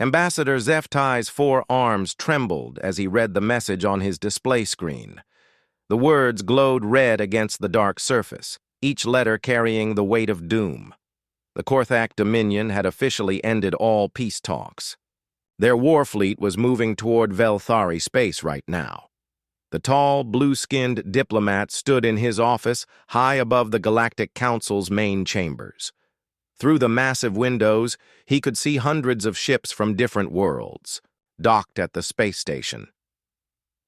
Ambassador Zeftai's 4 arms trembled as he read the message on his display screen. The words glowed red against the dark surface, each letter carrying the weight of doom. The Korthak Dominion had officially ended all peace talks. Their war fleet was moving toward Velthari space right now. The tall, blue-skinned diplomat stood in his office high above the Galactic Council's main chambers. Through the massive windows, he could see hundreds of ships from different worlds, docked at the space station.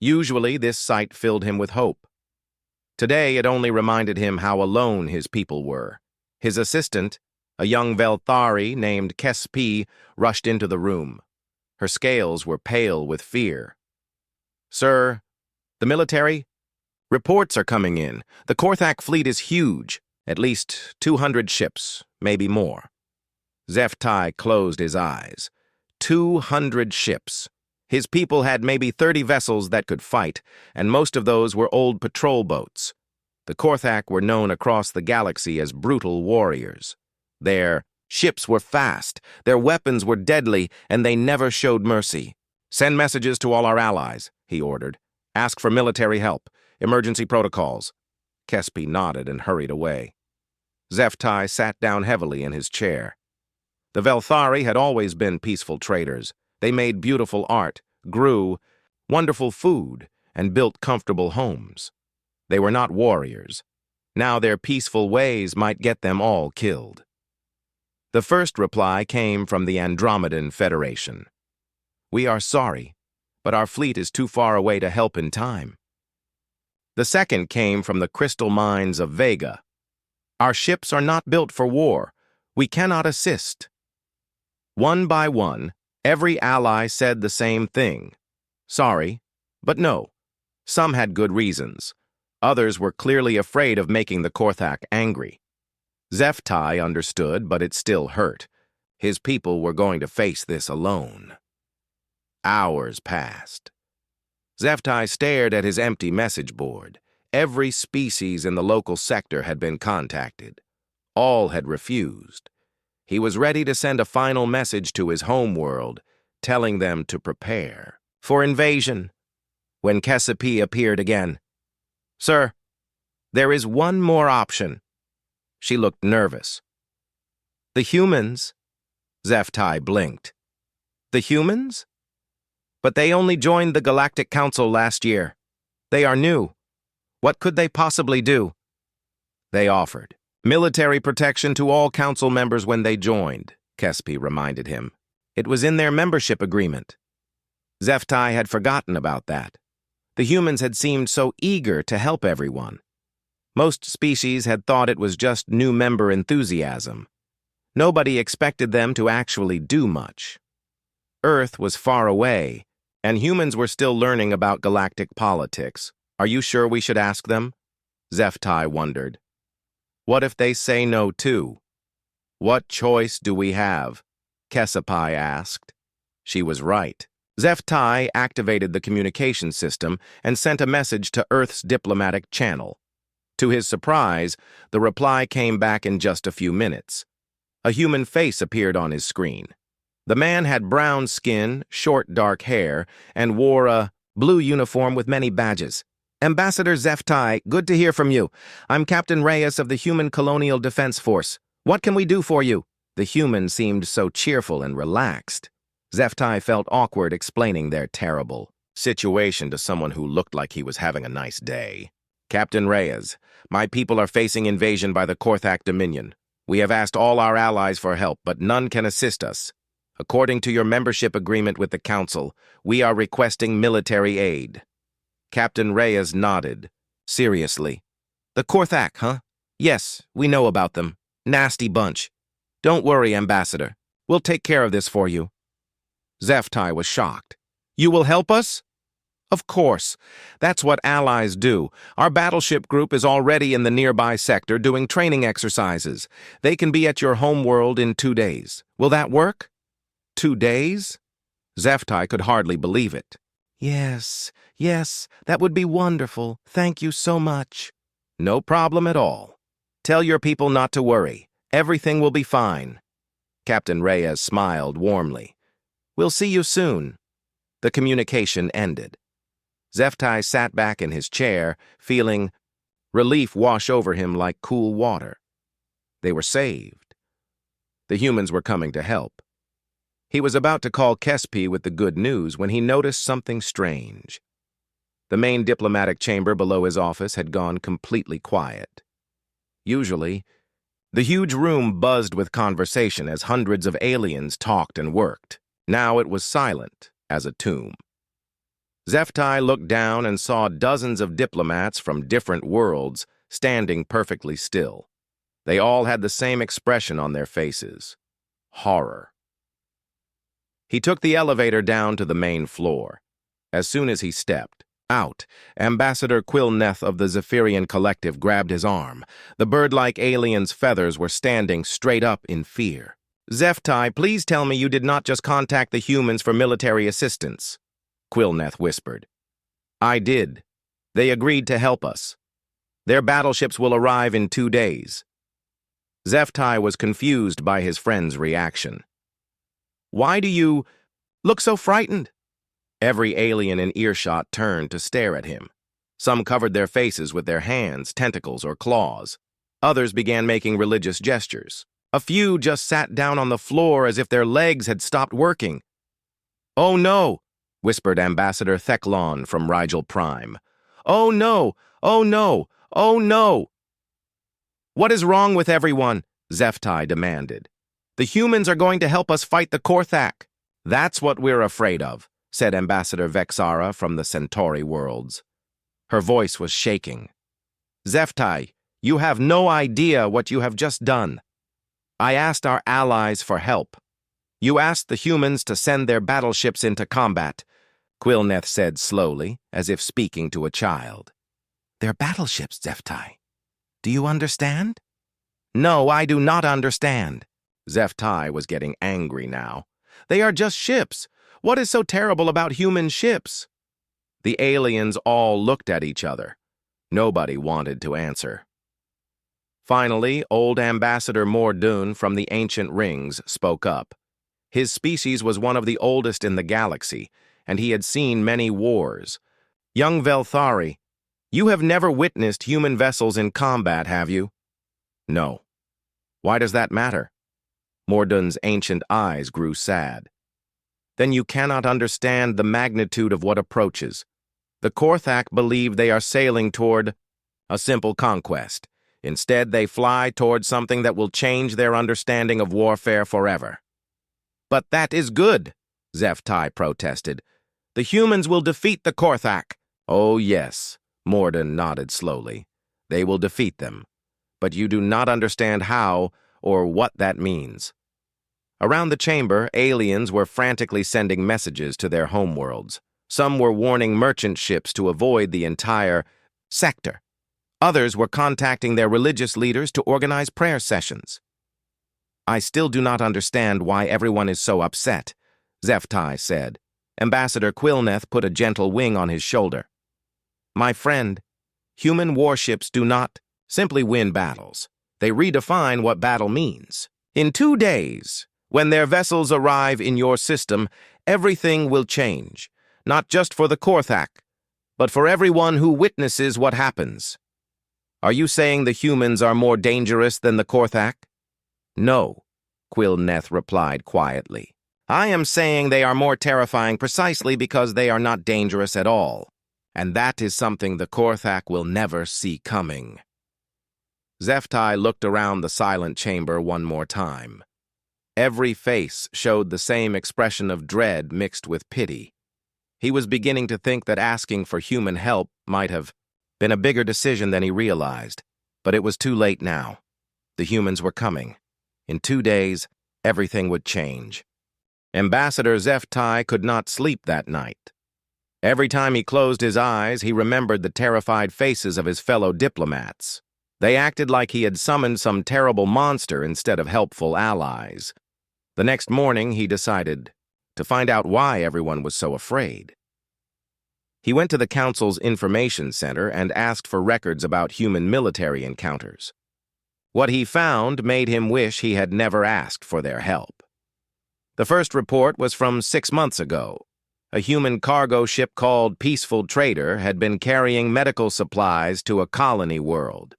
Usually, this sight filled him with hope. Today, it only reminded him how alone his people were. His assistant, a young Velthari named Kespi, rushed into the room. Her scales were pale with fear. "Sir, the military? Reports are coming in. The Korthak fleet is huge. At least 200 ships, maybe more." Zeftai closed his eyes. 200 ships. His people had maybe 30 vessels that could fight, and most of those were old patrol boats. The Korthak were known across the galaxy as brutal warriors. Their ships were fast, their weapons were deadly, and they never showed mercy. "Send messages to all our allies," he ordered. "Ask for military help, emergency protocols." Kespi nodded and hurried away. Zeftai sat down heavily in his chair. The Velthari had always been peaceful traders. They made beautiful art, grew wonderful food, and built comfortable homes. They were not warriors. Now their peaceful ways might get them all killed. The first reply came from the Andromedan Federation. "We are sorry, but our fleet is too far away to help in time." The second came from the crystal mines of Vega. "Our ships are not built for war. We cannot assist." One by one, every ally said the same thing. Sorry, but no. Some had good reasons. Others were clearly afraid of making the Korthak angry. Zeftai understood, but it still hurt. His people were going to face this alone. Hours passed. Zeftai stared at his empty message board. Every species in the local sector had been contacted. All had refused. He was ready to send a final message to his home world, telling them to prepare for invasion, when Kespi appeared again. "Sir, there is one more option." She looked nervous. "The humans?" Zeftai blinked. "The humans? But they only joined the Galactic Council last year. They are new. What could they possibly do?" They offered military protection to all council members when they joined, Kespi reminded him. It was in their membership agreement. Zeftai had forgotten about that. The humans had seemed so eager to help everyone. Most species had thought it was just new member enthusiasm. Nobody expected them to actually do much. Earth was far away, and humans were still learning about galactic politics. "Are you sure we should ask them?" Zeftai wondered. "What if they say no too?" "What choice do we have?" Kespi asked. She was right. Zeftai activated the communication system and sent a message to Earth's diplomatic channel. To his surprise, the reply came back in just a few minutes. A human face appeared on his screen. The man had brown skin, short dark hair, and wore a blue uniform with many badges. "Ambassador Zeftai, good to hear from you. I'm Captain Reyes of the Human Colonial Defense Force. What can we do for you?" The human seemed so cheerful and relaxed. Zeftai felt awkward explaining their terrible situation to someone who looked like he was having a nice day. "Captain Reyes, my people are facing invasion by the Korthak Dominion. We have asked all our allies for help, but none can assist us. According to your membership agreement with the Council, we are requesting military aid." Captain Reyes nodded. "Seriously? The Korthak, huh? Yes, we know about them. Nasty bunch. Don't worry, Ambassador. We'll take care of this for you." Zeftai was shocked. "You will help us?" "Of course. That's what allies do. Our battleship group is already in the nearby sector doing training exercises. They can be at your home world in 2 days. Will that work?" 2 days? Zeftai could hardly believe it. Yes, that would be wonderful. Thank you so much." "No problem at all. Tell your people not to worry. Everything will be fine." Captain Reyes smiled warmly. We'll see you soon. The communication ended. Zeftai sat back in his chair, feeling relief wash over him like cool water. They were saved. The humans were coming to help. He was about to call Kespi with the good news when he noticed something strange. The main diplomatic chamber below his office had gone completely quiet. Usually, the huge room buzzed with conversation as hundreds of aliens talked and worked. Now it was silent as a tomb. Zeftai looked down and saw dozens of diplomats from different worlds standing perfectly still. They all had the same expression on their faces: horror. He took the elevator down to the main floor. As soon as he stepped out, Ambassador Quilneth of the Zephyrian Collective grabbed his arm. The bird-like alien's feathers were standing straight up in fear. "Zeftai, please tell me you did not just contact the humans for military assistance," Quilneth whispered. "I did. They agreed to help us. Their battleships will arrive in 2 days." Zeftai was confused by his friend's reaction. "Why do you look so frightened?" Every alien in earshot turned to stare at him. Some covered their faces with their hands, tentacles, or claws. Others began making religious gestures. A few just sat down on the floor as if their legs had stopped working. "Oh no," whispered Ambassador Theclon from Rigel Prime. "Oh no! Oh no! Oh no!" "What is wrong with everyone?" Zeftai demanded. "The humans are going to help us fight the Korthak." "That's what we're afraid of," said Ambassador Vexara from the Centauri worlds. Her voice was shaking. "Zeftai, you have no idea what you have just done. I asked our allies for help. You asked the humans to send their battleships into combat," Quilneth said slowly, as if speaking to a child. "They're battleships, Zeftai. Do you understand?" "No, I do not understand." Zeftai was getting angry now. "They are just ships. What is so terrible about human ships?" The aliens all looked at each other. Nobody wanted to answer. Finally, old Ambassador Mordun from the Ancient Rings spoke up. His species was one of the oldest in the galaxy, and he had seen many wars. "Young Velthari, you have never witnessed human vessels in combat, have you?" "No." "Why does that matter?" Mordun's ancient eyes grew sad. "Then you cannot understand the magnitude of what approaches. The Korthak believe they are sailing toward a simple conquest. Instead, they fly toward something that will change their understanding of warfare forever." "But that is good," Zeftai protested. "The humans will defeat the Korthak." "Oh, yes," Mordun nodded slowly. "They will defeat them. But you do not understand how or what that means." Around the chamber, aliens were frantically sending messages to their homeworlds. Some were warning merchant ships to avoid the entire sector. Others were contacting their religious leaders to organize prayer sessions. "I still do not understand why everyone is so upset," Zeftai said. Ambassador Quilneth put a gentle wing on his shoulder. "My friend, human warships do not simply win battles. They redefine what battle means. In 2 days, when their vessels arrive in your system, everything will change, not just for the Korthak, but for everyone who witnesses what happens." "Are you saying the humans are more dangerous than the Korthak?" "No," Quilneth replied quietly. "I am saying they are more terrifying precisely because they are not dangerous at all. And that is something the Korthak will never see coming." Zeftai looked around the silent chamber one more time. Every face showed the same expression of dread mixed with pity. He was beginning to think that asking for human help might have been a bigger decision than he realized, but it was too late now. The humans were coming. In 2 days, everything would change. Ambassador Zeftai could not sleep that night. Every time he closed his eyes, he remembered the terrified faces of his fellow diplomats. They acted like he had summoned some terrible monster instead of helpful allies. The next morning, he decided to find out why everyone was so afraid. He went to the Council's Information Center and asked for records about human military encounters. What he found made him wish he had never asked for their help. The first report was from 6 months ago. A human cargo ship called Peaceful Trader had been carrying medical supplies to a colony world.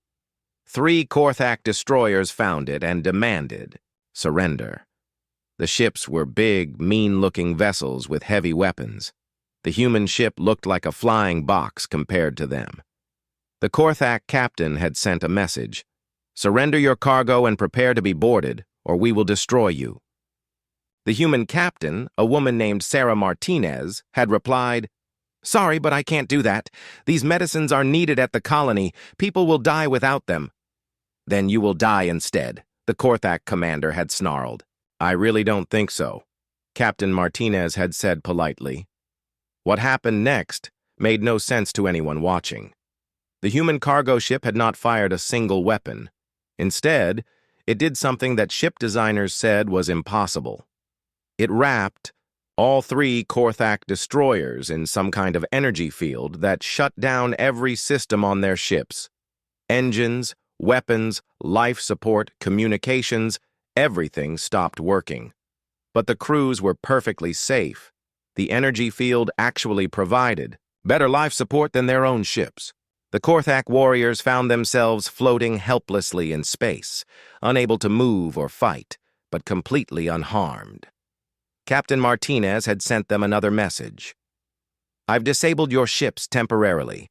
3 Korthak destroyers found it and demanded surrender. The ships were big, mean-looking vessels with heavy weapons. The human ship looked like a flying box compared to them. The Korthak captain had sent a message: "Surrender your cargo and prepare to be boarded, or we will destroy you." The human captain, a woman named Sarah Martinez, had replied, "Sorry, but I can't do that. These medicines are needed at the colony. People will die without them." "Then you will die instead," the Korthak commander had snarled. "I really don't think so," Captain Martinez had said politely. What happened next made no sense to anyone watching. The human cargo ship had not fired a single weapon. Instead, it did something that ship designers said was impossible. It wrapped all 3 Korthak destroyers in some kind of energy field that shut down every system on their ships. Engines, weapons, life support, communications, everything stopped working. But the crews were perfectly safe. The energy field actually provided better life support than their own ships. The Korthak warriors found themselves floating helplessly in space, unable to move or fight, but completely unharmed. Captain Martinez had sent them another message. "I've disabled your ships temporarily.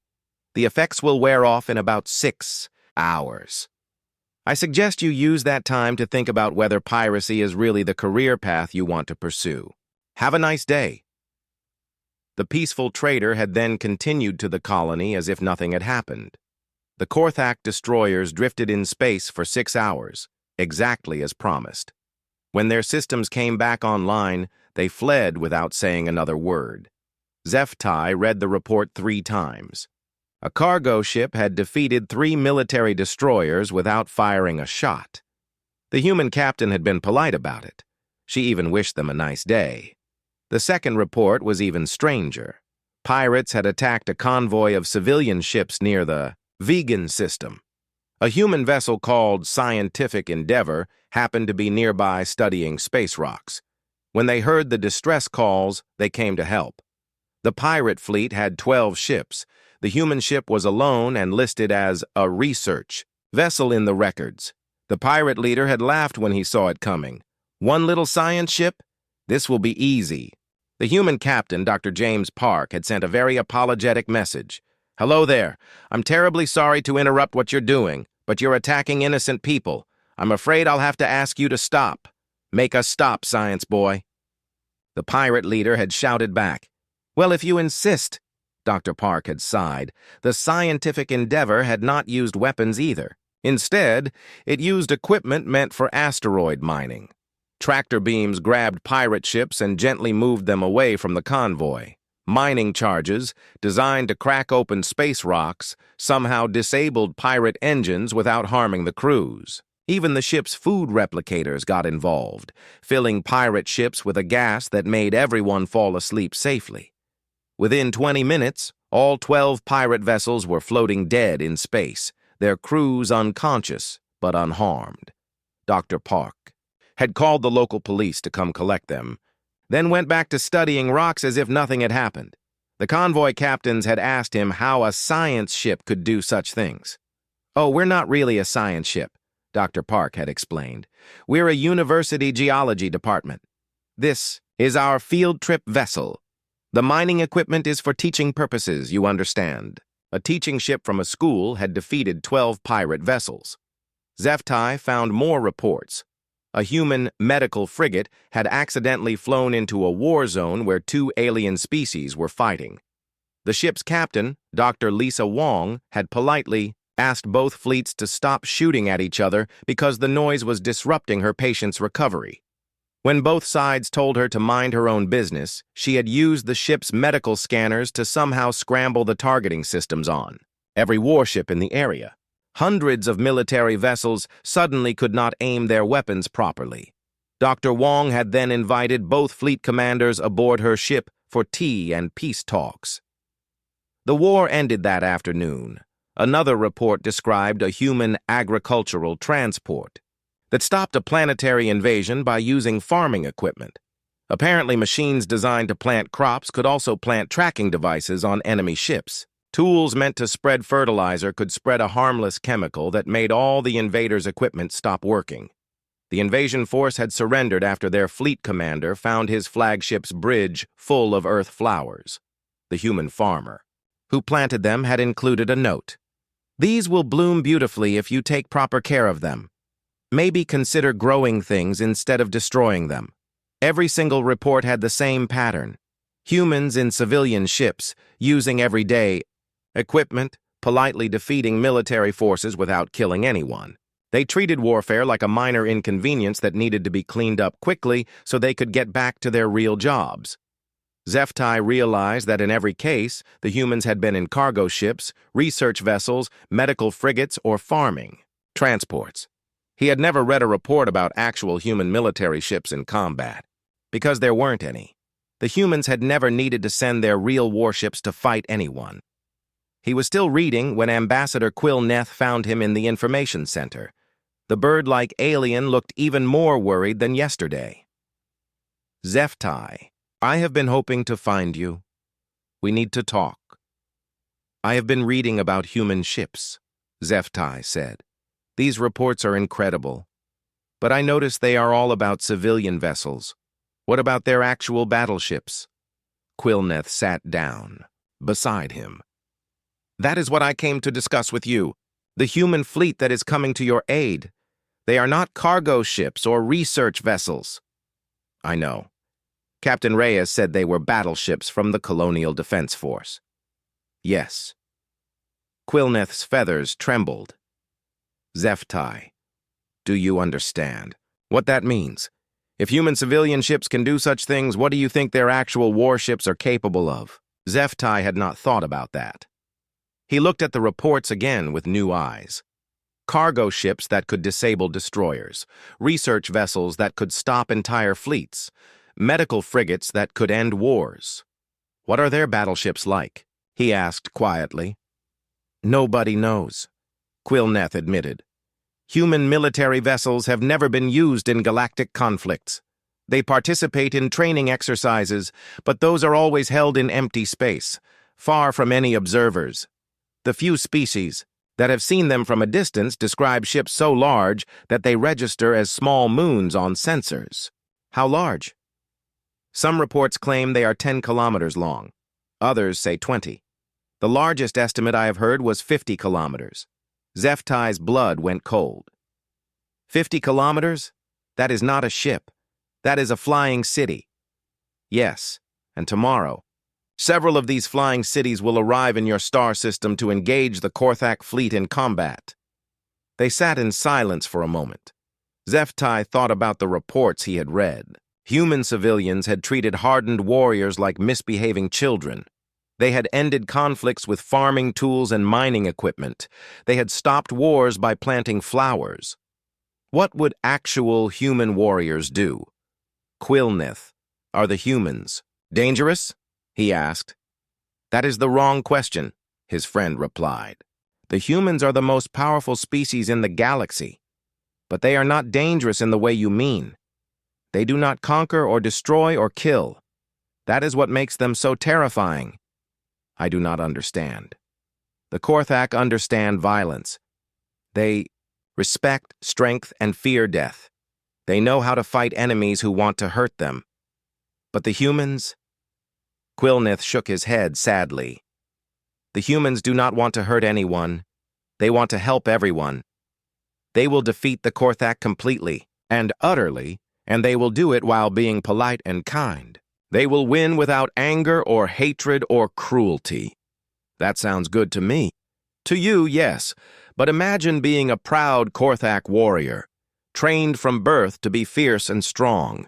The effects will wear off in about 6 hours. I suggest you use that time to think about whether piracy is really the career path you want to pursue. Have a nice day." The Peaceful Trader had then continued to the colony as if nothing had happened. The Korthak destroyers drifted in space for 6 hours, exactly as promised. When their systems came back online, they fled without saying another word. Zeftai read the report 3 times. A cargo ship had defeated 3 military destroyers without firing a shot. The human captain had been polite about it. She even wished them a nice day. The second report was even stranger. Pirates had attacked a convoy of civilian ships near the Vegan system. A human vessel called Scientific Endeavor happened to be nearby studying space rocks. When they heard the distress calls, they came to help. The pirate fleet had 12 ships. The human ship was alone and listed as a research vessel in the records. The pirate leader had laughed when he saw it coming. "One little science ship? This will be easy." The human captain, Dr. James Park, had sent a very apologetic message. "Hello there. I'm terribly sorry to interrupt what you're doing, but you're attacking innocent people. I'm afraid I'll have to ask you to stop. Make us stop, science boy." The pirate leader had shouted back, "Well, if you insist." Dr. Park had sighed. The Scientific Endeavor had not used weapons either. Instead, it used equipment meant for asteroid mining. Tractor beams grabbed pirate ships and gently moved them away from the convoy. Mining charges, designed to crack open space rocks, somehow disabled pirate engines without harming the crews. Even the ship's food replicators got involved, filling pirate ships with a gas that made everyone fall asleep safely. Within 20 minutes, all 12 pirate vessels were floating dead in space, their crews unconscious but unharmed. Dr. Park had called the local police to come collect them, then went back to studying rocks as if nothing had happened. The convoy captains had asked him how a science ship could do such things. "Oh, we're not really a science ship," Dr. Park had explained. "We're a university geology department. This is our field trip vessel. The mining equipment is for teaching purposes, you understand." A teaching ship from a school had defeated 12 pirate vessels. Zeftai found more reports. A human medical frigate had accidentally flown into a war zone where 2 alien species were fighting. The ship's captain, Dr. Lisa Wong, had politely asked both fleets to stop shooting at each other because the noise was disrupting her patient's recovery. When both sides told her to mind her own business, she had used the ship's medical scanners to somehow scramble the targeting systems on every warship in the area. Hundreds of military vessels suddenly could not aim their weapons properly. Dr. Wong had then invited both fleet commanders aboard her ship for tea and peace talks. The war ended that afternoon. Another report described a human agricultural transport that stopped a planetary invasion by using farming equipment. Apparently, machines designed to plant crops could also plant tracking devices on enemy ships. Tools meant to spread fertilizer could spread a harmless chemical that made all the invaders' equipment stop working. The invasion force had surrendered after their fleet commander found his flagship's bridge full of earth flowers. The human farmer, who planted them, had included a note. "These will bloom beautifully if you take proper care of them. Maybe consider growing things instead of destroying them." Every single report had the same pattern. Humans in civilian ships, using everyday equipment, politely defeating military forces without killing anyone. They treated warfare like a minor inconvenience that needed to be cleaned up quickly so they could get back to their real jobs. HFY realized that in every case, the humans had been in cargo ships, research vessels, medical frigates, or farming transports. He had never read a report about actual human military ships in combat, because there weren't any. The humans had never needed to send their real warships to fight anyone. He was still reading when Ambassador Quilneth found him in the information center. The bird-like alien looked even more worried than yesterday. "HFY, I have been hoping to find you. We need to talk." "I have been reading about human ships," HFY said. "These reports are incredible. But I notice they are all about civilian vessels. What about their actual battleships?" Quilneth sat down beside him. "That is what I came to discuss with you. The human fleet that is coming to your aid. They are not cargo ships or research vessels." "I know. Captain Reyes said they were battleships from the Colonial Defense Force." "Yes." Quilneth's feathers trembled. "HFY, do you understand what that means? If human civilian ships can do such things, what do you think their actual warships are capable of?" HFY had not thought about that. He looked at the reports again with new eyes. Cargo ships that could disable destroyers, research vessels that could stop entire fleets, medical frigates that could end wars. "What are their battleships like?" he asked quietly. "Nobody knows," Quilneth admitted. "Human military vessels have never been used in galactic conflicts. They participate in training exercises, but those are always held in empty space, far from any observers. The few species that have seen them from a distance describe ships so large that they register as small moons on sensors." "How large?" "Some reports claim they are 10 kilometers long. Others say 20. The largest estimate I have heard was 50 kilometers. HFY's blood went cold. 50 kilometers? That is not a ship. That is a flying city. Yes, and tomorrow, several of these flying cities will arrive in your star system to engage the Korthak fleet in combat." They sat in silence for a moment. HFY thought about the reports he had read. Human civilians had treated hardened warriors like misbehaving children. They had ended conflicts with farming tools and mining equipment. They had stopped wars by planting flowers. What would actual human warriors do? "Quilneth, are the humans dangerous?" he asked. "That is the wrong question," his friend replied. "The humans are the most powerful species in the galaxy, but they are not dangerous in the way you mean. They do not conquer or destroy or kill. That is what makes them so terrifying." "I do not understand." "The Korthak understand violence. They respect strength and fear death. They know how to fight enemies who want to hurt them. But the humans?" Quilneth shook his head sadly. "The humans do not want to hurt anyone. They want to help everyone. They will defeat the Korthak completely and utterly, and they will do it while being polite and kind. They will win without anger or hatred or cruelty." "That sounds good to me." "To you, yes, but imagine being a proud Korthak warrior, trained from birth to be fierce and strong.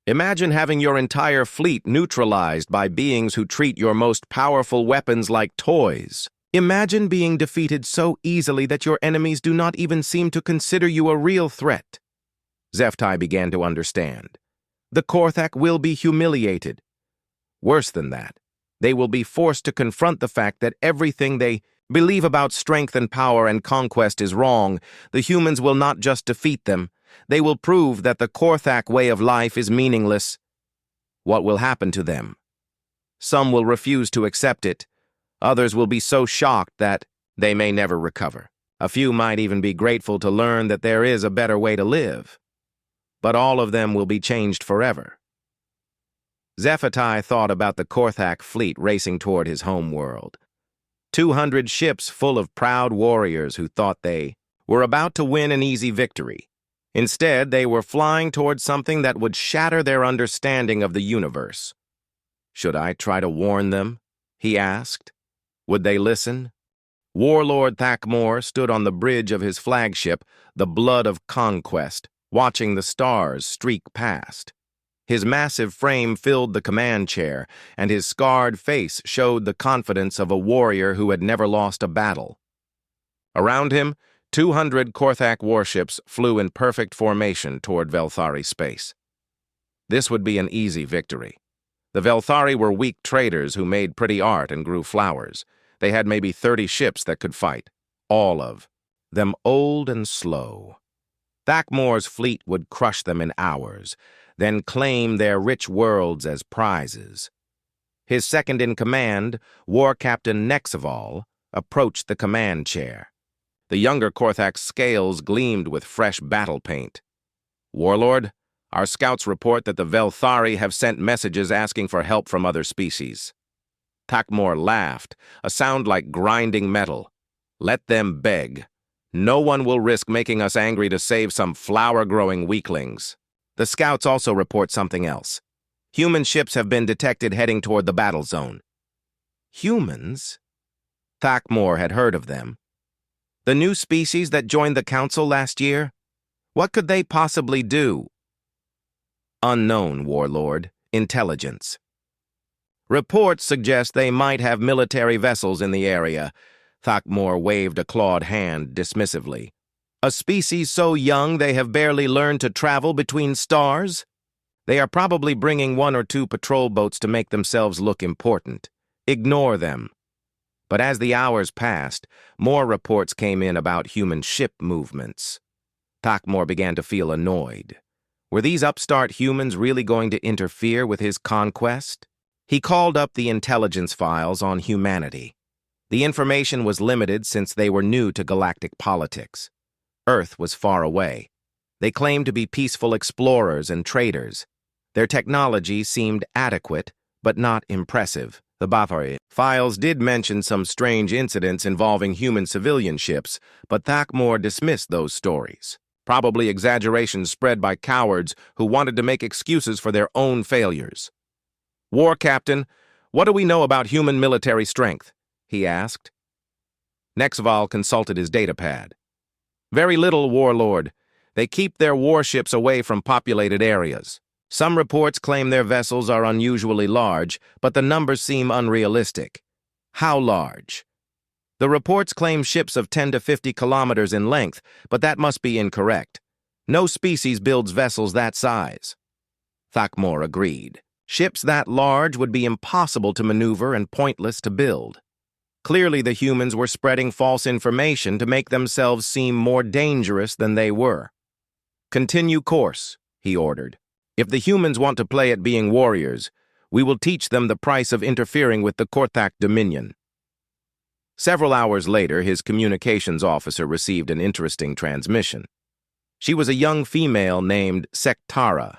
Imagine having your entire fleet neutralized by beings who treat your most powerful weapons like toys. Imagine being defeated so easily that your enemies do not even seem to consider you a real threat." HFY began to understand. The Korthak will be humiliated. Worse than that, they will be forced to confront the fact that everything they believe about strength and power and conquest is wrong. The humans will not just defeat them. They will prove that the Korthak way of life is meaningless. What will happen to them? Some will refuse to accept it. Others will be so shocked that they may never recover. A few might even be grateful to learn that there is a better way to live. But all of them will be changed forever. Zephatai thought about the Korthak fleet racing toward his home world. 200 ships full of proud warriors who thought they were about to win an easy victory. Instead, they were flying toward something that would shatter their understanding of the universe. Should I try to warn them? He asked. Would they listen? Warlord Thakmor stood on the bridge of his flagship, the Blood of Conquest, watching the stars streak past. His massive frame filled the command chair, and his scarred face showed the confidence of a warrior who had never lost a battle. Around him, 200 Korthak warships flew in perfect formation toward Velthari space. This would be an easy victory. The Velthari were weak traders who made pretty art and grew flowers. They had maybe 30 ships that could fight, all of them old and slow. Thakmor's fleet would crush them in hours, then claim their rich worlds as prizes. His second-in-command, War Captain Nexaval, approached the command chair. The younger Korthak's scales gleamed with fresh battle paint. Warlord, our scouts report that the Velthari have sent messages asking for help from other species. Thakmor laughed, a sound like grinding metal. Let them beg. No one will risk making us angry to save some flower-growing weaklings. The scouts also report something else. Human ships have been detected heading toward the battle zone. Humans? Thakmor had heard of them. The new species that joined the council last year? What could they possibly do? Unknown, Warlord. Intelligence. Reports suggest they might have military vessels in the area. Thakmor waved a clawed hand dismissively. A species so young they have barely learned to travel between stars? They are probably bringing 1 or 2 patrol boats to make themselves look important. Ignore them. But as the hours passed, more reports came in about human ship movements. Thakmor began to feel annoyed. Were these upstart humans really going to interfere with his conquest? He called up the intelligence files on humanity. The information was limited since they were new to galactic politics. Earth was far away. They claimed to be peaceful explorers and traders. Their technology seemed adequate, but not impressive. The Bathory files did mention some strange incidents involving human civilian ships, but Thakmor dismissed those stories. Probably exaggerations spread by cowards who wanted to make excuses for their own failures. War Captain, what do we know about human military strength? He asked. Nexaval consulted his datapad. Very little, Warlord. They keep their warships away from populated areas. Some reports claim their vessels are unusually large, but the numbers seem unrealistic. How large? The reports claim ships of 10 to 50 kilometers in length, but that must be incorrect. No species builds vessels that size. Thakmor agreed. Ships that large would be impossible to maneuver and pointless to build. Clearly, the humans were spreading false information to make themselves seem more dangerous than they were. Continue course, he ordered. If the humans want to play at being warriors, we will teach them the price of interfering with the Korthak Dominion. Several hours later, his communications officer received an interesting transmission. She was a young female named Sektara,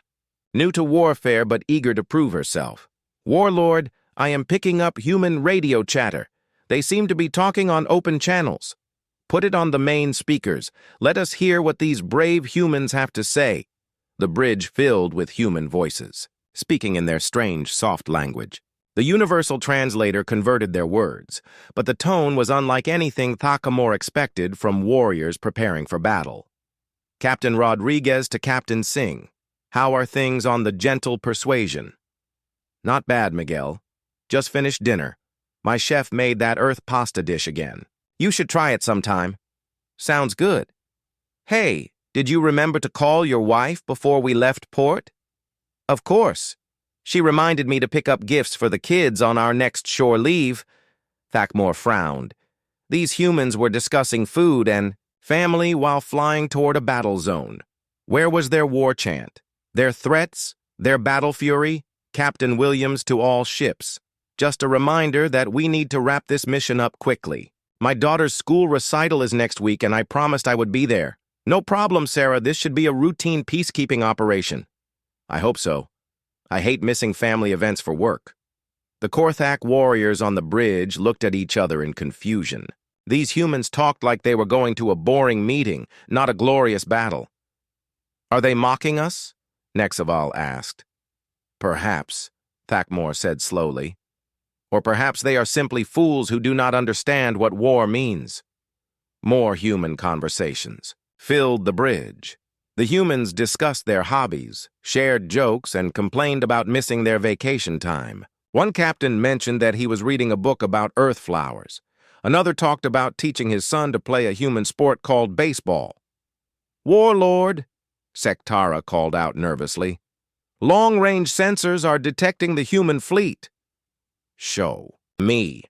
new to warfare but eager to prove herself. Warlord, I am picking up human radio chatter. They seem to be talking on open channels. Put it on the main speakers. Let us hear what these brave humans have to say. The bridge filled with human voices, speaking in their strange, soft language. The universal translator converted their words, but the tone was unlike anything Thakmor expected from warriors preparing for battle. Captain Rodriguez to Captain Singh. How are things on the Gentle Persuasion? Not bad, Miguel. Just finished dinner. My chef made that earth pasta dish again. You should try it sometime. Sounds good. Hey, did you remember to call your wife before we left port? Of course. She reminded me to pick up gifts for the kids on our next shore leave. Thakmor frowned. These humans were discussing food and family while flying toward a battle zone. Where was their war chant? Their threats? Their battle fury? Captain Williams to all ships. Just a reminder that we need to wrap this mission up quickly. My daughter's school recital is next week and I promised I would be there. No problem, Sarah. This should be a routine peacekeeping operation. I hope so. I hate missing family events for work. The Korthak warriors on the bridge looked at each other in confusion. These humans talked like they were going to a boring meeting, not a glorious battle. Are they mocking us? Nexaval asked. Perhaps, Thakmor said slowly. Or perhaps they are simply fools who do not understand what war means. More human conversations filled the bridge. The humans discussed their hobbies, shared jokes, and complained about missing their vacation time. One captain mentioned that he was reading a book about earth flowers. Another talked about teaching his son to play a human sport called baseball. Warlord, Sektara called out nervously. Long-range sensors are detecting the human fleet. Show me.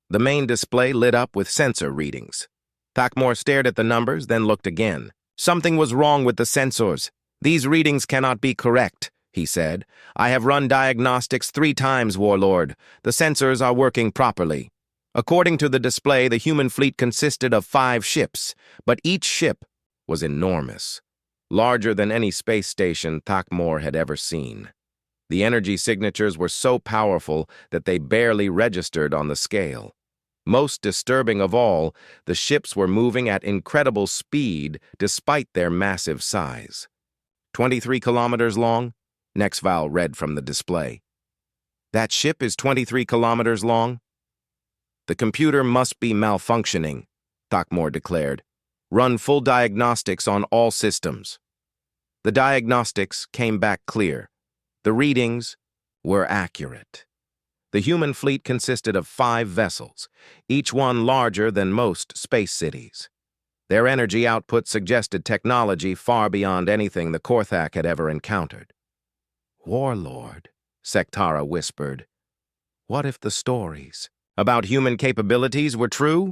The main display lit up with sensor readings. Thakmor stared at the numbers, then looked again. Something was wrong with the sensors. These readings cannot be correct, he said. I have run diagnostics 3 times, Warlord. The sensors are working properly. According to the display, the human fleet consisted of 5 ships, but each ship was enormous, larger than any space station Thakmor had ever seen. The energy signatures were so powerful that they barely registered on the scale. Most disturbing of all, the ships were moving at incredible speed despite their massive size. 23 kilometers long, Nexval read from the display. That ship is 23 kilometers long? The computer must be malfunctioning, Thakmor declared. Run full diagnostics on all systems. The diagnostics came back clear. The readings were accurate. The human fleet consisted of 5 vessels, each one larger than most space cities. Their energy output suggested technology far beyond anything the Korthak had ever encountered. Warlord, Sektara whispered. What if the stories about human capabilities were true?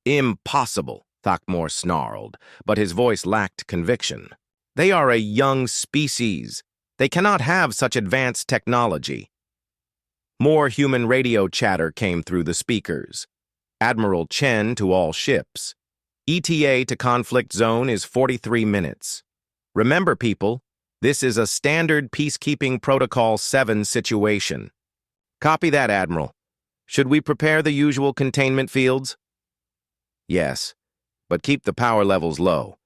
Impossible, Thakmor snarled, but his voice lacked conviction. They are a young species. They cannot have such advanced technology. More human radio chatter came through the speakers. Admiral Chen to all ships. ETA to conflict zone is 43 minutes. Remember, people, this is a standard peacekeeping protocol 7 situation. Copy that, Admiral. Should we prepare the usual containment fields? Yes, but keep the power levels low.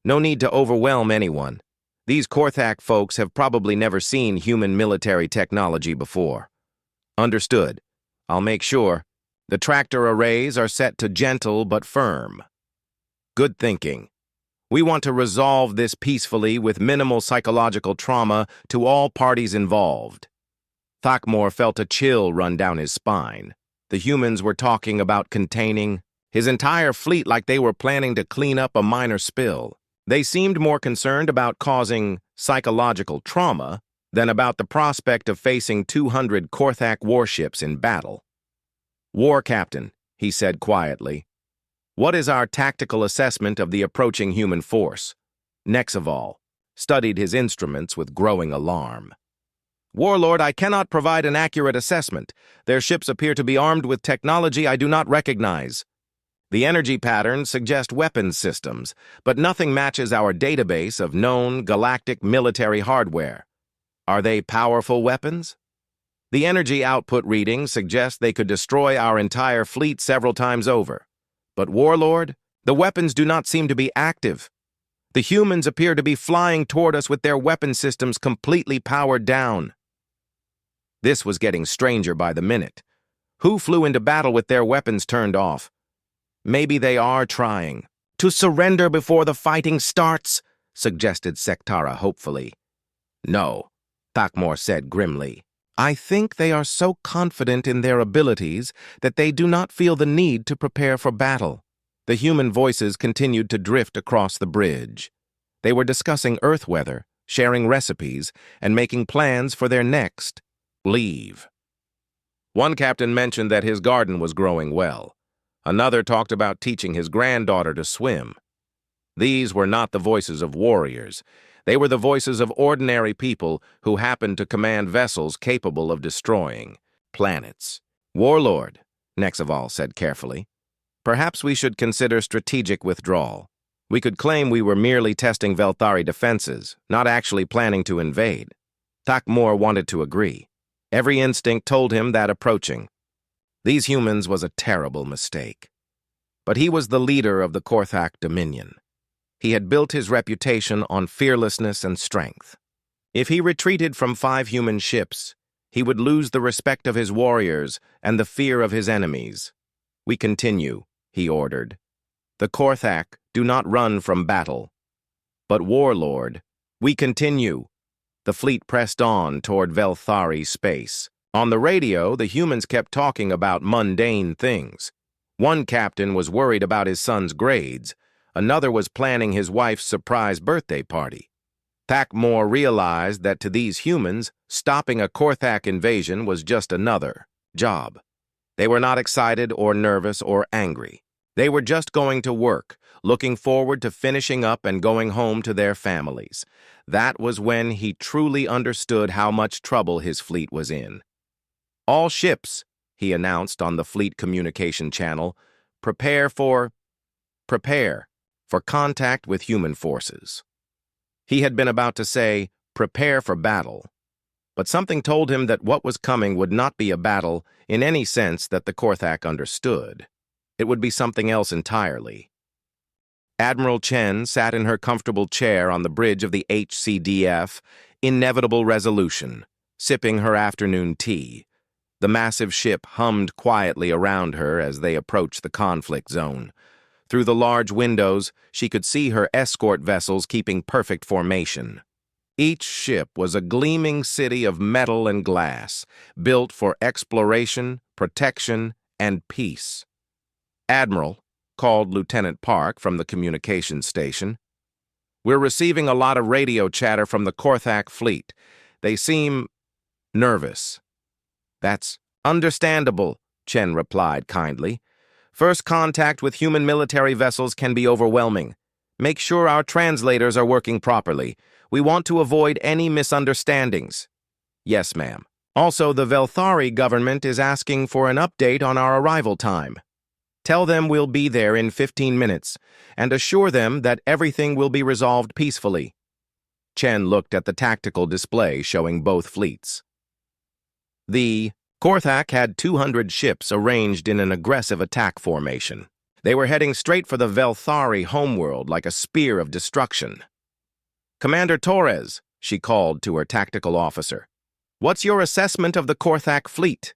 No need to overwhelm anyone. These Korthak folks have probably never seen human military technology before. Understood. I'll make sure. The tractor arrays are set to gentle but firm. Good thinking. We want to resolve this peacefully with minimal psychological trauma to all parties involved. Thakmor felt a chill run down his spine. The humans were talking about containing his entire fleet like they were planning to clean up a minor spill. They seemed more concerned about causing psychological trauma than about the prospect of facing 200 Korthak warships in battle. War Captain, he said quietly, what is our tactical assessment of the approaching human force? Nexaval studied his instruments with growing alarm. Warlord, I cannot provide an accurate assessment. Their ships appear to be armed with technology I do not recognize. The energy patterns suggest weapons systems, but nothing matches our database of known galactic military hardware. Are they powerful weapons? The energy output readings suggest they could destroy our entire fleet several times over. But Warlord, the weapons do not seem to be active. The humans appear to be flying toward us with their weapon systems completely powered down. This was getting stranger by the minute. Who flew into battle with their weapons turned off? Maybe they are trying to surrender before the fighting starts, suggested Sektara hopefully. No, Thakmor said grimly. I think they are so confident in their abilities that they do not feel the need to prepare for battle. The human voices continued to drift across the bridge. They were discussing Earth weather, sharing recipes, and making plans for their next leave. One captain mentioned that his garden was growing well. Another talked about teaching his granddaughter to swim. These were not the voices of warriors. They were the voices of ordinary people who happened to command vessels capable of destroying planets. "Warlord," Nexaval said carefully, "perhaps we should consider strategic withdrawal. We could claim we were merely testing Velthari defenses, not actually planning to invade." Takmor wanted to agree. Every instinct told him that approaching these humans was a terrible mistake. But he was the leader of the Korthak Dominion. He had built his reputation on fearlessness and strength. If he retreated from 5 human ships, he would lose the respect of his warriors and the fear of his enemies. "We continue," he ordered. "The Korthak do not run from battle." "But Warlord, we continue." The fleet pressed on toward Velthari space. On the radio, the humans kept talking about mundane things. One captain was worried about his son's grades. Another was planning his wife's surprise birthday party. Takmor realized that to these humans, stopping a Korthak invasion was just another job. They were not excited or nervous or angry. They were just going to work, looking forward to finishing up and going home to their families. That was when he truly understood how much trouble his fleet was in. "All ships," he announced on the fleet communication channel, prepare for contact with human forces." He had been about to say, "prepare for battle," but something told him that what was coming would not be a battle in any sense that the Korthak understood. It would be something else entirely. Admiral Chen sat in her comfortable chair on the bridge of the HCDF, Inevitable Resolution, sipping her afternoon tea. The massive ship hummed quietly around her as they approached the conflict zone. Through the large windows, she could see her escort vessels keeping perfect formation. Each ship was a gleaming city of metal and glass, built for exploration, protection, and peace. "Admiral," called Lieutenant Park from the communications station, "we're receiving a lot of radio chatter from the Korthak fleet. They seem nervous." "That's understandable," Chen replied kindly. "First contact with human military vessels can be overwhelming. Make sure our translators are working properly. We want to avoid any misunderstandings." "Yes, ma'am. Also, the Velthari government is asking for an update on our arrival time. Tell them we'll be there in 15 minutes, and assure them that everything will be resolved peacefully." Chen looked at the tactical display showing both fleets. The Korthak had 200 ships arranged in an aggressive attack formation. They were heading straight for the Velthari homeworld like a spear of destruction. "Commander Torres," she called to her tactical officer, "what's your assessment of the Korthak fleet?"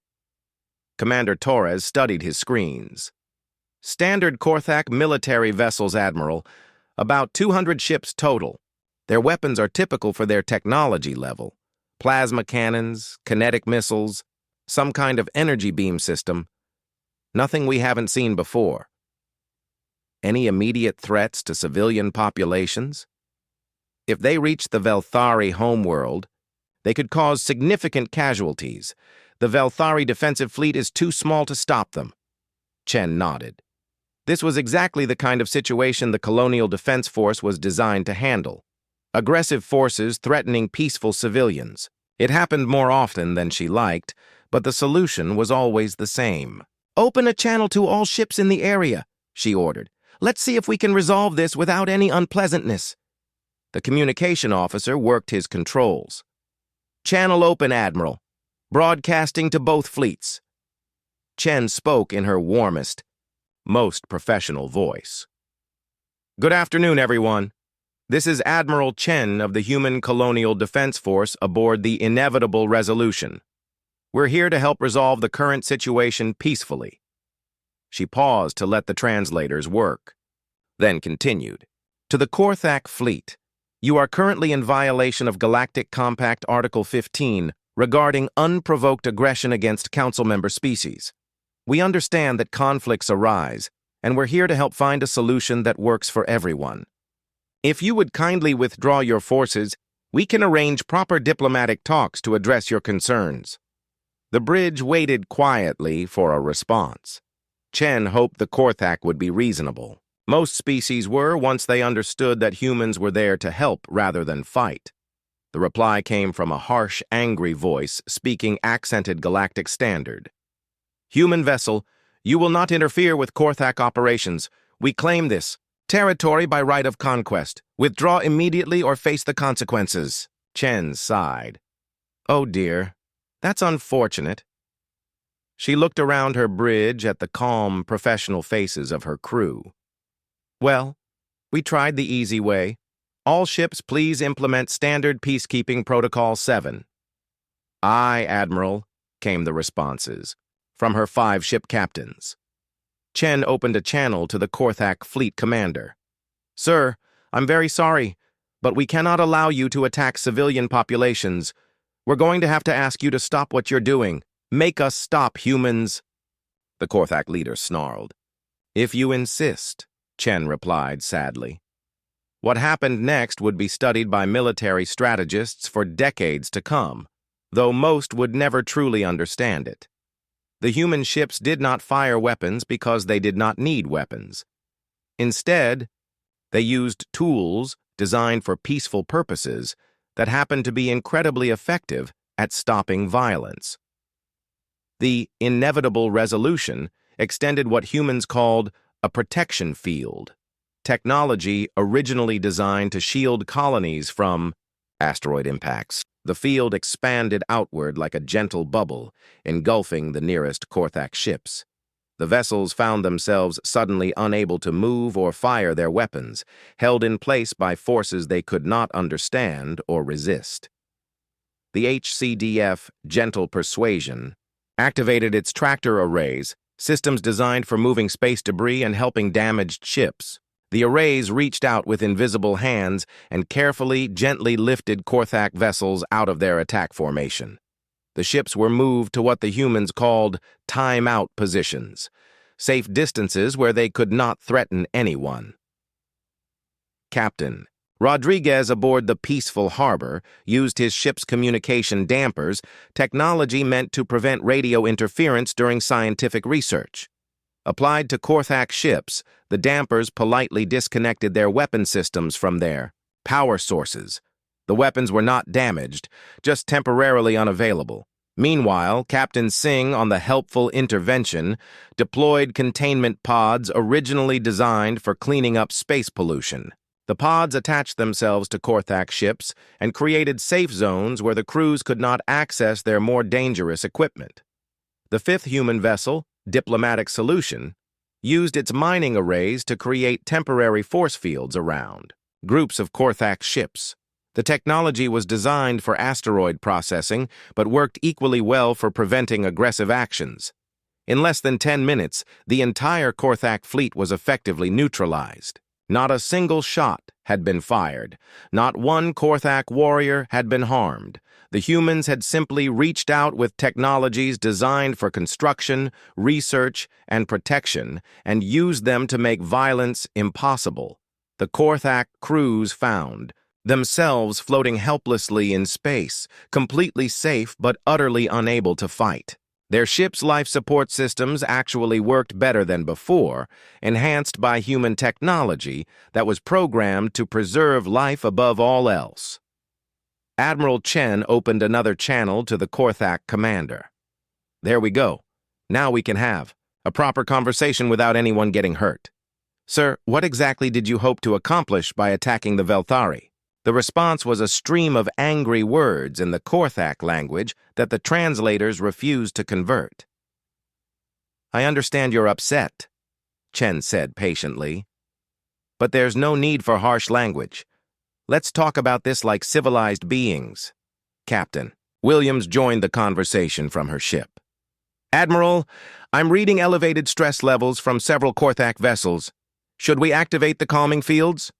Commander Torres studied his screens. "Standard Korthak military vessels, Admiral. About 200 ships total. Their weapons are typical for their technology level. Plasma cannons, kinetic missiles, some kind of energy beam system. Nothing we haven't seen before. Any immediate threats to civilian populations? If they reach the Velthari homeworld, they could cause significant casualties. The Velthari defensive fleet is too small to stop them." Chen nodded. This was exactly the kind of situation the Colonial Defense Force was designed to handle. Aggressive forces threatening peaceful civilians. It happened more often than she liked, but the solution was always the same. "Open a channel to all ships in the area," she ordered. "Let's see if we can resolve this without any unpleasantness." The communication officer worked his controls. "Channel open, Admiral. Broadcasting to both fleets." Chen spoke in her warmest, most professional voice. "Good afternoon, everyone. This is Admiral Chen of the Human Colonial Defense Force aboard the Inevitable Resolution. We're here to help resolve the current situation peacefully." She paused to let the translators work, then continued. "To the Korthak fleet, you are currently in violation of Galactic Compact Article 15 regarding unprovoked aggression against Council member species. We understand that conflicts arise, and we're here to help find a solution that works for everyone. If you would kindly withdraw your forces, we can arrange proper diplomatic talks to address your concerns." The bridge waited quietly for a response. Chen hoped the Korthak would be reasonable. Most species were once they understood that humans were there to help rather than fight. The reply came from a harsh, angry voice speaking accented galactic standard. Human vessel, you will not interfere with Korthak operations. We claim this territory by right of conquest. Withdraw immediately or face the consequences. Chen sighed. Oh dear, that's unfortunate. She looked around her bridge at the calm, professional faces of her crew. Well, we tried the easy way. All ships please implement Standard Peacekeeping Protocol 7. Aye, Admiral, came the responses from her 5 ship captains. Chen opened a channel to the Korthak fleet commander. Sir, I'm very sorry, but we cannot allow you to attack civilian populations. We're going to have to ask you to stop what you're doing. Make us stop, humans. The Korthak leader snarled. If you insist, Chen replied sadly. What happened next would be studied by military strategists for decades to come, though most would never truly understand it. The human ships did not fire weapons because they did not need weapons. Instead, they used tools designed for peaceful purposes that happened to be incredibly effective at stopping violence. The inevitable resolution extended what humans called a protection field, technology originally designed to shield colonies from asteroid impacts. The field expanded outward like a gentle bubble, engulfing the nearest Korthak ships. The vessels found themselves suddenly unable to move or fire their weapons, held in place by forces they could not understand or resist. The HCDF Gentle Persuasion activated its tractor arrays, systems designed for moving space debris and helping damaged ships. The arrays reached out with invisible hands and carefully, gently lifted Korthak vessels out of their attack formation. The ships were moved to what the humans called time-out positions, safe distances where they could not threaten anyone. Captain Rodriguez aboard the peaceful harbor used his ship's communication dampers, technology meant to prevent radio interference during scientific research. Applied to Korthak ships, the dampers politely disconnected their weapon systems from their power sources. The weapons were not damaged, just temporarily unavailable. Meanwhile, Captain Singh, on the helpful intervention, deployed containment pods originally designed for cleaning up space pollution. The pods attached themselves to Korthak ships and created safe zones where the crews could not access their more dangerous equipment. The 5th human vessel, Diplomatic Solution, used its mining arrays to create temporary force fields around groups of Korthak ships. The technology was designed for asteroid processing, but worked equally well for preventing aggressive actions. In less than 10 minutes, the entire Korthak fleet was effectively neutralized. Not a single shot had been fired. Not one Korthak warrior had been harmed. The humans had simply reached out with technologies designed for construction, research, and protection, and used them to make violence impossible. The Korthak crews found themselves floating helplessly in space, completely safe but utterly unable to fight. Their ship's life support systems actually worked better than before, enhanced by human technology that was programmed to preserve life above all else. Admiral Chen opened another channel to the Korthak commander. There we go. Now we can have a proper conversation without anyone getting hurt. Sir, what exactly did you hope to accomplish by attacking the Velthari? The response was a stream of angry words in the Korthak language that the translators refused to convert. I understand you're upset, Chen said patiently. But there's no need for harsh language. Let's talk about this like civilized beings. Captain Williams joined the conversation from her ship. Admiral, I'm reading elevated stress levels from several Korthak vessels. Should we activate the calming fields?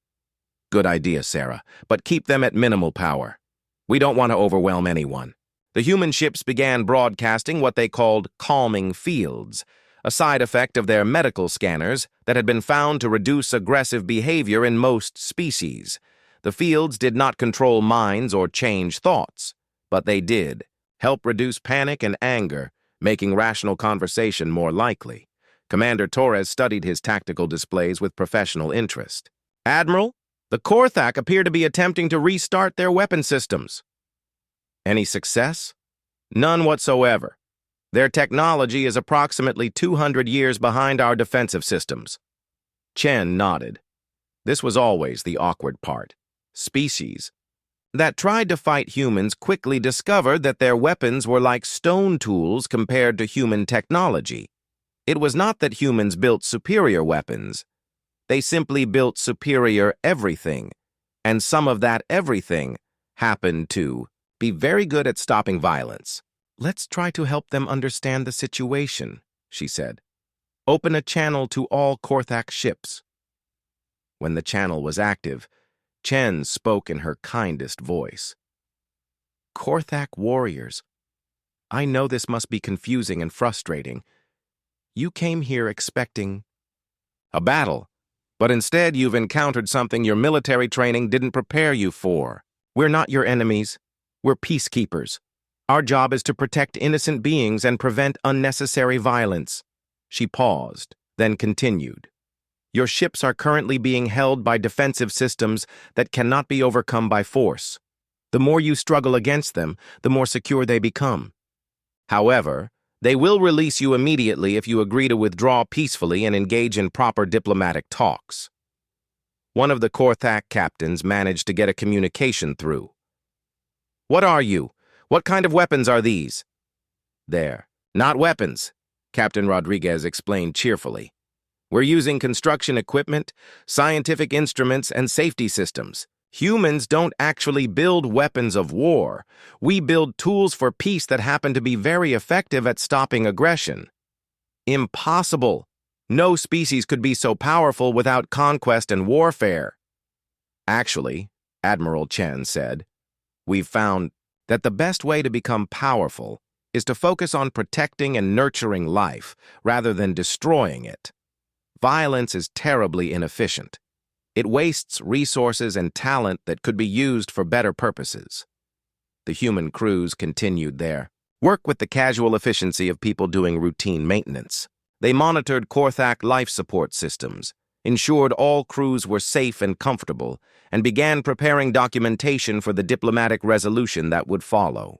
Good idea, Sarah, but keep them at minimal power. We don't want to overwhelm anyone. The human ships began broadcasting what they called calming fields, a side effect of their medical scanners that had been found to reduce aggressive behavior in most species. The fields did not control minds or change thoughts, but they did help reduce panic and anger, making rational conversation more likely. Commander Torres studied his tactical displays with professional interest. Admiral, the Korthak appear to be attempting to restart their weapon systems. Any success? None whatsoever. Their technology is approximately 200 years behind our defensive systems. Chen nodded. This was always the awkward part. Species that tried to fight humans quickly discovered that their weapons were like stone tools compared to human technology. It was not that humans built superior weapons. They simply built superior everything, and some of that everything happened to be very good at stopping violence. Let's try to help them understand the situation, she said. Open a channel to all Korthak ships. When the channel was active, Chen spoke in her kindest voice. Korthak warriors. I know this must be confusing and frustrating. You came here expecting a battle, but instead you've encountered something your military training didn't prepare you for. We're not your enemies. We're peacekeepers. Our job is to protect innocent beings and prevent unnecessary violence. She paused, then continued. Your ships are currently being held by defensive systems that cannot be overcome by force. The more you struggle against them, the more secure they become. However, they will release you immediately if you agree to withdraw peacefully and engage in proper diplomatic talks. One of the Korthak captains managed to get a communication through. What are you? What kind of weapons are these? They're not weapons, Captain Rodriguez explained cheerfully. We're using construction equipment, scientific instruments, and safety systems. Humans don't actually build weapons of war. We build tools for peace that happen to be very effective at stopping aggression. Impossible. No species could be so powerful without conquest and warfare. Actually, Admiral Chen said, we've found that the best way to become powerful is to focus on protecting and nurturing life rather than destroying it. Violence is terribly inefficient. It wastes resources and talent that could be used for better purposes. The human crews continued their work with the casual efficiency of people doing routine maintenance. They monitored Korthak life support systems, ensured all crews were safe and comfortable, and began preparing documentation for the diplomatic resolution that would follow.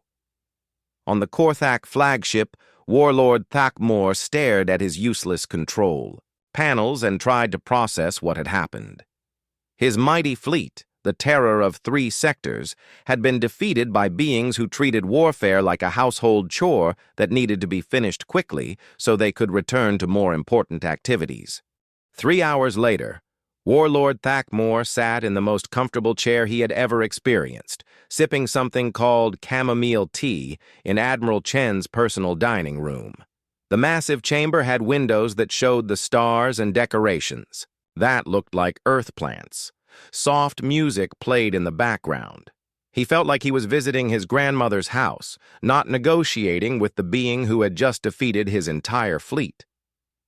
On the Korthak flagship, Warlord Thakmor stared at his useless control panels and tried to process what had happened. His mighty fleet, the terror of 3 sectors, had been defeated by beings who treated warfare like a household chore that needed to be finished quickly so they could return to more important activities. 3 hours later, Warlord Thakmor sat in the most comfortable chair he had ever experienced, sipping something called chamomile tea in Admiral Chen's personal dining room. The massive chamber had windows that showed the stars and decorations. That looked like earth plants. Soft music played in the background. He felt like he was visiting his grandmother's house, not negotiating with the being who had just defeated his entire fleet.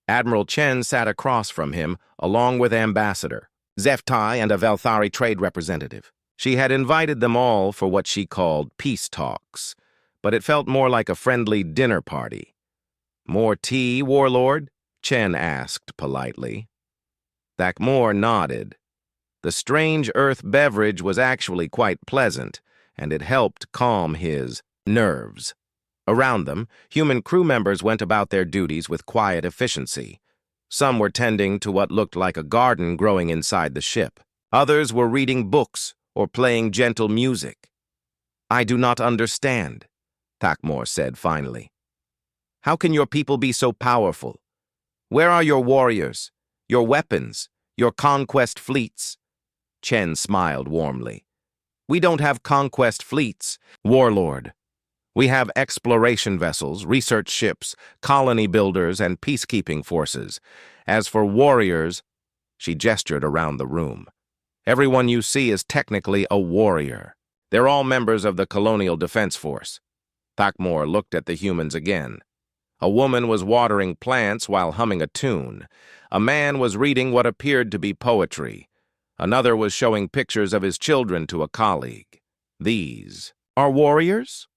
Admiral Chen sat across from him, along with Ambassador Zeftai and a Velthari trade representative. She had invited them all for what she called peace talks, but it felt more like a friendly dinner party. More tea, Warlord? Chen asked politely. Thakmor nodded. The strange earth beverage was actually quite pleasant, and it helped calm his nerves. Around them, human crew members went about their duties with quiet efficiency. Some were tending to what looked like a garden growing inside the ship. Others were reading books or playing gentle music. I do not understand, Thakmor said finally. How can your people be so powerful? Where are your warriors, your weapons, your conquest fleets? Chen smiled warmly. We don't have conquest fleets, Warlord. We have exploration vessels, research ships, colony builders, and peacekeeping forces. As for warriors, she gestured around the room. Everyone you see is technically a warrior. They're all members of the Colonial Defense Force. Thakmor looked at the humans again. A woman was watering plants while humming a tune. A man was reading what appeared to be poetry. Another was showing pictures of his children to a colleague. These are warriors?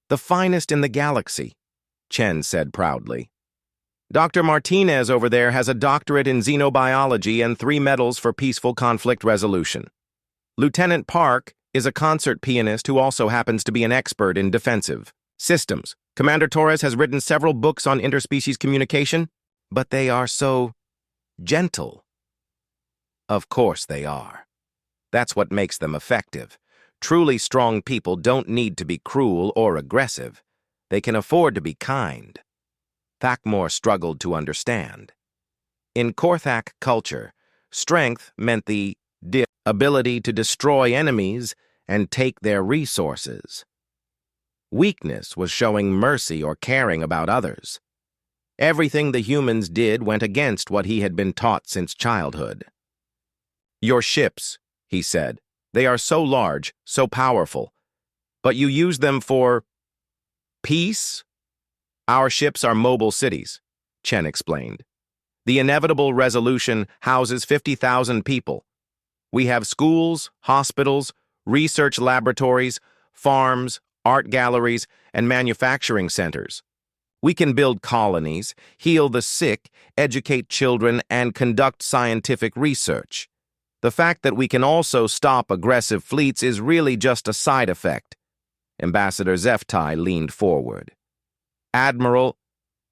The finest in the galaxy, Chen said proudly. Dr. Martinez over there has a doctorate in xenobiology and 3 medals for peaceful conflict resolution. Lieutenant Park is a concert pianist who also happens to be an expert in defensive systems. Commander Torres has written several books on interspecies communication, but they are so gentle. Of course they are. That's what makes them effective. Truly strong people don't need to be cruel or aggressive. They can afford to be kind. Thakmor struggled to understand. In Korthak culture, strength meant the ability to destroy enemies and take their resources. Weakness was showing mercy or caring about others. Everything the humans did went against what he had been taught since childhood. Your ships, he said, they are so large, so powerful, but you use them for peace? Our ships are mobile cities, Chen explained. The inevitable resolution houses 50,000 people. We have schools, hospitals, research laboratories, farms, art galleries, and manufacturing centers. We can build colonies, heal the sick, educate children, and conduct scientific research. The fact that we can also stop aggressive fleets is really just a side effect. Ambassador Zeftai leaned forward. Admiral,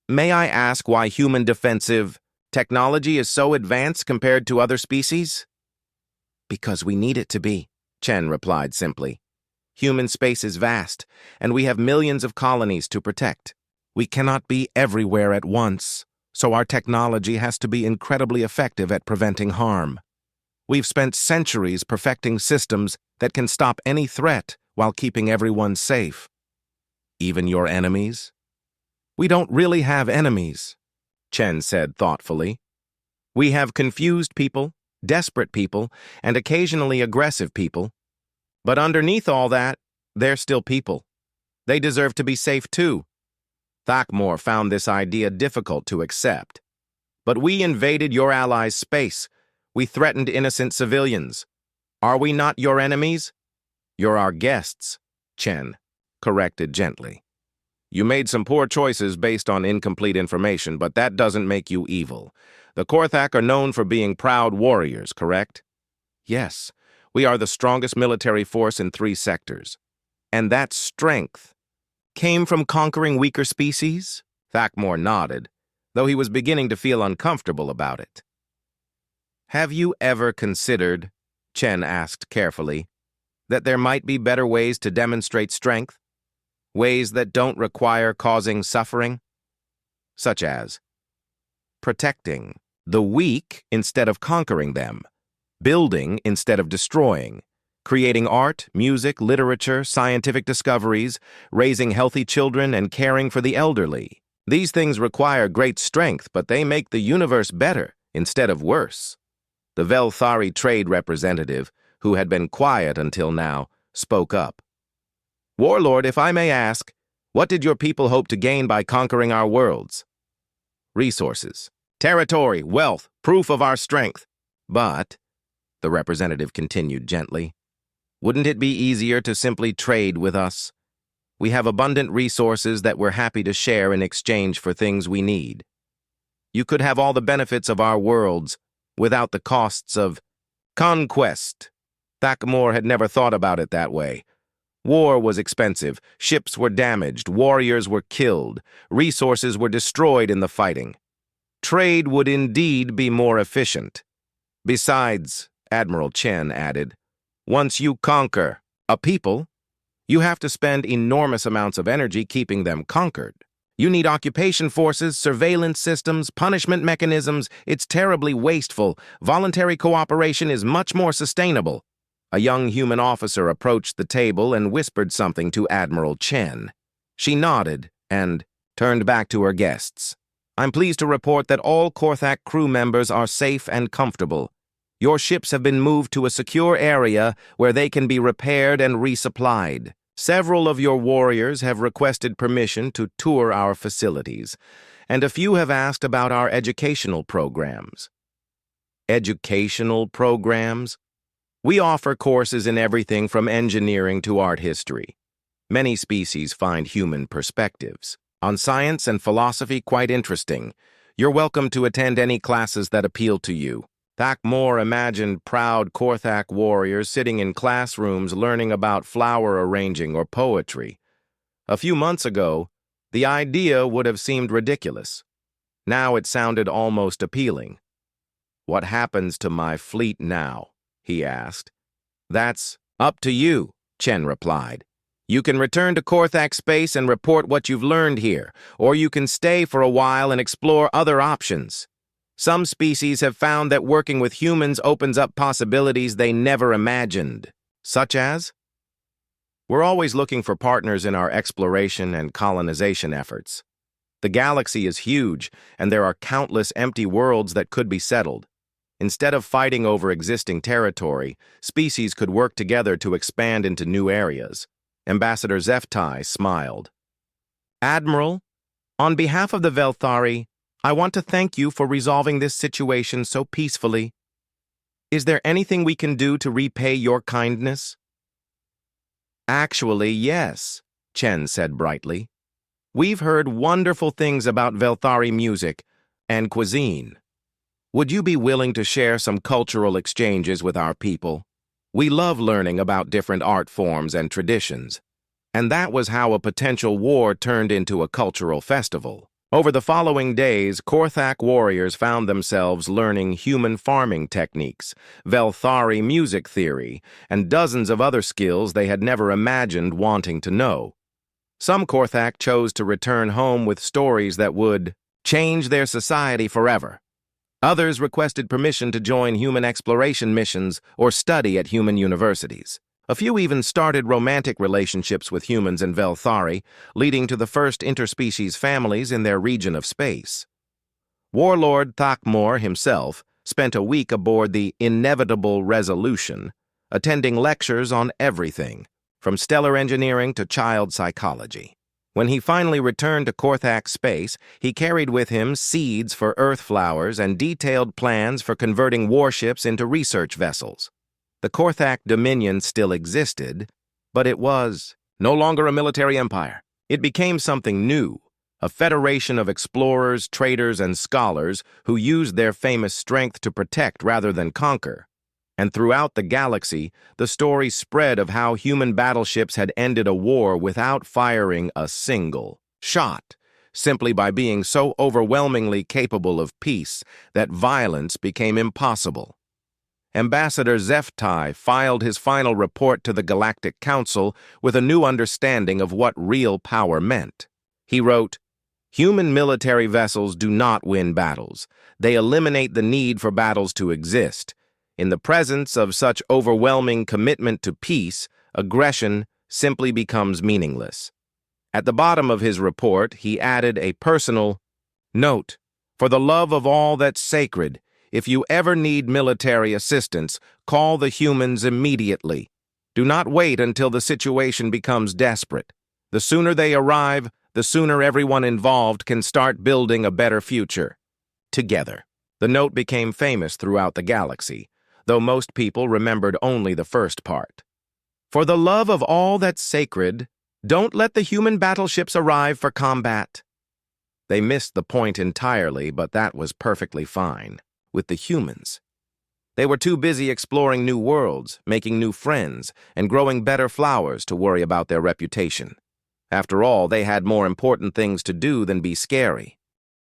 may I ask why human defensive technology is so advanced compared to other species? Because we need it to be, Chen replied simply. Human space is vast, and we have millions of colonies to protect. We cannot be everywhere at once, so our technology has to be incredibly effective at preventing harm. We've spent centuries perfecting systems that can stop any threat while keeping everyone safe. Even your enemies? We don't really have enemies, Chen said thoughtfully. We have confused people, desperate people, and occasionally aggressive people. But underneath all that, they're still people. They deserve to be safe too. Thakmor found this idea difficult to accept. But we invaded your allies' space. We threatened innocent civilians. Are we not your enemies? You're our guests, Chen corrected gently. You made some poor choices based on incomplete information, but that doesn't make you evil. The Korthak are known for being proud warriors, correct? Yes, we are the strongest military force in 3 sectors. And that strength came from conquering weaker species? Thakmor nodded, though he was beginning to feel uncomfortable about it. Have you ever considered, Chen asked carefully, that there might be better ways to demonstrate strength? Ways that don't require causing suffering? Such as protecting the weak instead of conquering them, building instead of destroying, creating art, music, literature, scientific discoveries, raising healthy children, and caring for the elderly. These things require great strength, but they make the universe better instead of worse. The Velthari trade representative, who had been quiet until now, spoke up. Warlord, if I may ask, what did your people hope to gain by conquering our worlds? Resources, territory, wealth, proof of our strength. But, the representative continued gently, wouldn't it be easier to simply trade with us? We have abundant resources that we're happy to share in exchange for things we need. You could have all the benefits of our worlds without the costs of conquest. Thakmor had never thought about it that way. War was expensive, ships were damaged, warriors were killed, resources were destroyed in the fighting. Trade would indeed be more efficient. Besides, Admiral Chen added, once you conquer a people, you have to spend enormous amounts of energy keeping them conquered. You need occupation forces, surveillance systems, punishment mechanisms. It's terribly wasteful. Voluntary cooperation is much more sustainable. A young human officer approached the table and whispered something to Admiral Chen. She nodded and turned back to her guests. I'm pleased to report that all Korthak crew members are safe and comfortable. Your ships have been moved to a secure area where they can be repaired and resupplied. Several of your warriors have requested permission to tour our facilities, and a few have asked about our educational programs. Educational programs? We offer courses in everything from engineering to art history. Many species find human perspectives on science and philosophy quite interesting. You're welcome to attend any classes that appeal to you. Thakmor imagined proud Korthak warriors sitting in classrooms learning about flower arranging or poetry. A few months ago, the idea would have seemed ridiculous. Now it sounded almost appealing. "What happens to my fleet now?" he asked. "That's up to you," Chen replied. "You can return to Korthak space and report what you've learned here, or you can stay for a while and explore other options. Some species have found that working with humans opens up possibilities they never imagined." "Such as?" "We're always looking for partners in our exploration and colonization efforts. The galaxy is huge, and there are countless empty worlds that could be settled. Instead of fighting over existing territory, species could work together to expand into new areas." Ambassador Zeftai smiled. "Admiral, on behalf of the Velthari, I want to thank you for resolving this situation so peacefully. Is there anything we can do to repay your kindness?" "Actually, yes," Chen said brightly. "We've heard wonderful things about Velthari music and cuisine. Would you be willing to share some cultural exchanges with our people? We love learning about different art forms and traditions." And that was how a potential war turned into a cultural festival. Over the following days, Korthak warriors found themselves learning human farming techniques, Velthari music theory, and dozens of other skills they had never imagined wanting to know. Some Korthak chose to return home with stories that would change their society forever. Others requested permission to join human exploration missions or study at human universities. A few even started romantic relationships with humans and Velthari, leading to the first interspecies families in their region of space. Warlord Thakmor himself spent a week aboard the Inevitable Resolution, attending lectures on everything, from stellar engineering to child psychology. When he finally returned to Korthak space, he carried with him seeds for Earth flowers and detailed plans for converting warships into research vessels. The Korthak Dominion still existed, but it was no longer a military empire. It became something new, a federation of explorers, traders, and scholars who used their famous strength to protect rather than conquer. And throughout the galaxy, the story spread of how human battleships had ended a war without firing a single shot, simply by being so overwhelmingly capable of peace that violence became impossible. Ambassador Zeftai filed his final report to the Galactic Council with a new understanding of what real power meant. He wrote, "Human military vessels do not win battles. They eliminate the need for battles to exist. In the presence of such overwhelming commitment to peace, aggression simply becomes meaningless." At the bottom of his report, he added a personal note, "For the love of all that's sacred, if you ever need military assistance, call the humans immediately. Do not wait until the situation becomes desperate. The sooner they arrive, the sooner everyone involved can start building a better future together." The note became famous throughout the galaxy, though most people remembered only the first part. "For the love of all that's sacred, don't let the human battleships arrive for combat." They missed the point entirely, but that was perfectly fine. With the humans, they were too busy exploring new worlds, making new friends, and growing better flowers to worry about their reputation. After all, they had more important things to do than be scary.